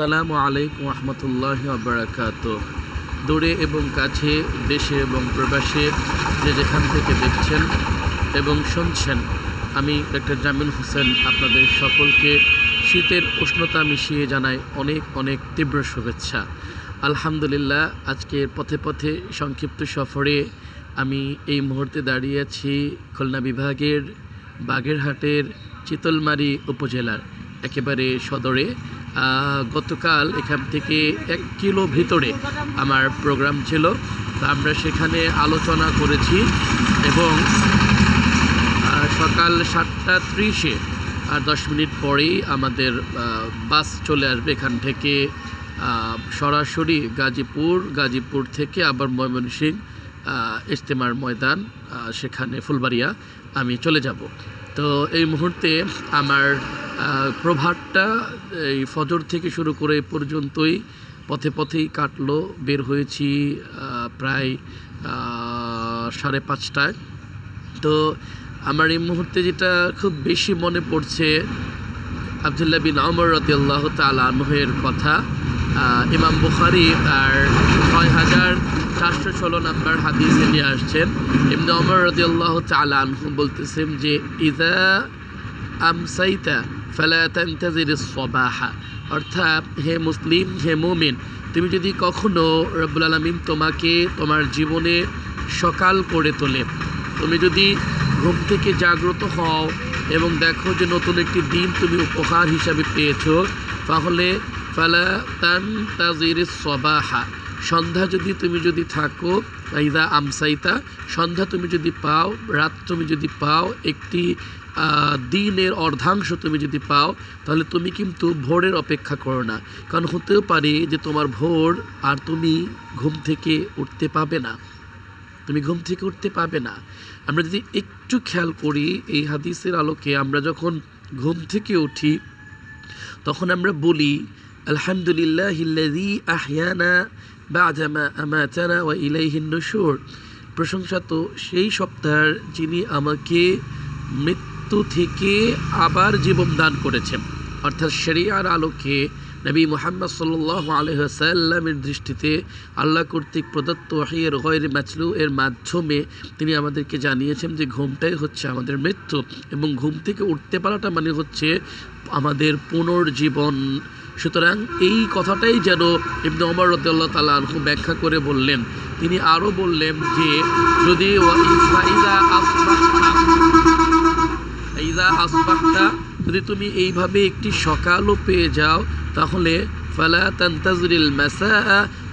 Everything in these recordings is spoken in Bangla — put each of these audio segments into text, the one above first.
আসসালামু আলাইকুম রহমতুল্লাহি ওয়া বারাকাতুহু। দূরে এবং কাছে, দেশে এবং প্রবাসে যে যেখান থেকে দেখছেন এবং শুনছেন, আমি ডক্টর জামিল হোসেন আপনাদের সকলকে শীতের উষ্ণতা মিশিয়ে জানাই অনেক অনেক তীব্র শুভেচ্ছা। আলহামদুলিল্লাহ, আজকের পথে পথে সংক্ষিপ্ত সফরে আমি এই মুহূর্তে দাঁড়িয়ে আছি খুলনা বিভাগের বাগেরহাটের চিতলমারী উপজেলার একেবারে সদরে। গতকাল এখান থেকে 1 কিলো ভিতরে আমার প্রোগ্রাম ছিল, তো আমরা সেখানে আলোচনা করেছি এবং সকাল 7:30-এ আর 10 মিনিট পরেই আমাদের বাস চলে আসবে এখান থেকে সরাসরি গাজীপুর থেকে আবার ময়মনসিংহ ইজতেমার ময়দান, সেখানে ফুলবাড়িয়া আমি চলে যাব। তো এই মুহূর্তে আমার প্রভাতটা এই ফজর থেকে শুরু করে পর্যন্তই পথেই কাটলো। বের হয়েছি প্রায় 5:30টায়। তো আমার এই মুহূর্তে যেটা খুব বেশি মনে পড়ছে আব্দুল্লাহ বিন ওমর রাদিয়াল্লাহু তাআলা আনহুর কথা। ইমাম বুখারী তার 6416 নম্বর হাদিসে নিয়ে আসছেন। ইবনে ওমর রাদিয়াল্লাহু তাআলা আনহু বলতেছেন যে ইযা আমসাইতা ফালা তানতাজিরিস সাবাহা, অর্থাৎ হে মুসলিম, হে মুমিন, তুমি যদি কখনো রব্বুল আলামিন তোমাকে তোমার জীবনে সকাল করে তোলে, তুমি যদি ঘুম থেকে জাগ্রত হও এবং দেখো যে নতুন একটি দিন তুমি উপহার হিসাবে পেয়েছো, তাহলে ফালা তানতাজিরিস সাবাহা, সন্ধ্যা তুমি যদি থাকো, ইযা আমসাইতা, সন্ধ্যা তুমি যদি পাও, রাত তুমি যদি পাও, একটি দিনের অর্ধাংশ তুমি যদি পাও, তাহলে তুমি কিন্তু ভোরের অপেক্ষা করো না। কারণ হতেও পারে যে তোমার ভোর আর তুমি ঘুম থেকে উঠতে পাবে না। আমরা যদি একটু খেয়াল করি এই হাদিসের আলোকে, আমরা যখন ঘুম থেকে উঠি তখন আমরা বলি আলহামদুলিল্লাহিল্লাযী আহয়ানা বা'দা মা আমাতানা ওয়া ইলাইহিন নুশুর, প্রশংসা তো সেই সত্তার যিনি আমাকে মৃত্যু থেকে আবার জীবন দান করেছেন। অর্থাৎ শরিয়ার আলোকে নবী মুহাম্মদ সাল্লাল্লাহু আলাইহি ওয়াসাল্লামের দৃষ্টিতে আল্লাহ কর্তৃক প্রদত্ত ওহীর গয়রে মাতলু এর মাধ্যমে তিনি আমাদেরকে জানিয়েছেন যে ঘুমটাই হচ্ছে আমাদের মৃত্যু, এবং ঘুম থেকে উঠতে পারাটা মানে হচ্ছে আমাদের পুনর্জীবন। সুতরাং এই কথাটাই যেন ইবনে ওমর রাদিয়াল্লাহু তাআলা আনহু ব্যাখ্যা করে বললেন। তিনি আরও বললেন যে যদি যদি তুমি এইভাবে একটি সকালও পেয়ে যাও, তাহলে ফালা তানতাজিরিল মাসা,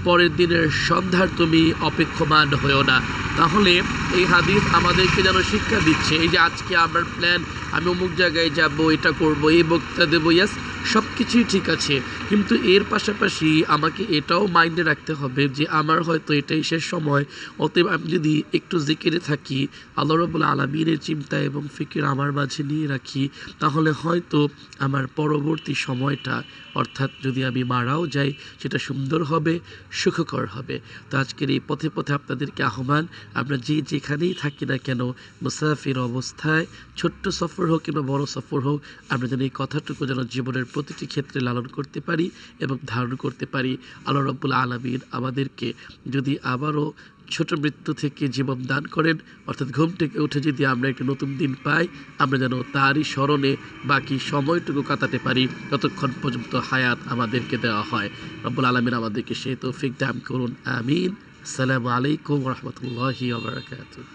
পরের দিনের সন্ধ্যার তুমি অপেক্ষমান হয়েও না। তাহলে এই হাদিস আমাদেরকে যেন শিক্ষা দিচ্ছে, এই যে আজকে আমার প্ল্যান, আমি অমুক জায়গায় যাব, এটা করব, এই বক্তৃতা দেবো, ইয়াস সব কিছুই ঠিক আছে, কিন্তু এর পাশাপাশি আমাকে এটাও মাইন্ডে রাখতে হবে যে আমার হয়তো এটাই শেষ সময়। অতএব আমি যদি একটু জিকিরে থাকি, আল্লাহ রাব্বুল আলামিনের চিন্তা এবং ফিকির আমার মাঝে নিয়ে রাখি, তাহলে হয়তো আমার পরবর্তী সময়টা, অর্থাৎ যদি আমি মারাও যাই, সেটা সুন্দর হবে, সুখকর হবে। তো আজকের এই পথে আপনাদেরকে আহ্বান, আমরা যেখানেই থাকি না কেন, মুসাফির অবস্থায় ছোট্ট সফর হোক কিংবা বড় সফর হোক, আমরা যেন এই কথাটুকু যেন জীবনের প্রতিটি ক্ষেত্রে লালন করতে পারি এবং ধারণ করতে পারি। আল্লাহ রাব্বুল আলামিন আমাদেরকে যদি আবারও ছোট মৃত্যু থেকে জীবন দান করেন, অর্থাৎ ঘুম থেকে উঠে যদি আমরা একটি নতুন দিন পাই, আমরা যেন তারই স্মরণে বাকি সময়টুকু কাটাতে পারি ততক্ষণ পর্যন্ত হায়াত আমাদেরকে দেওয়া হয়। রব্বুল আলামিন আমাদেরকে সেই তৌফিক দান করুন, আমিন। আসসালামু আলাইকুম ওয়া রাহমাতুল্লাহি ওয়া বারাকাতুহু।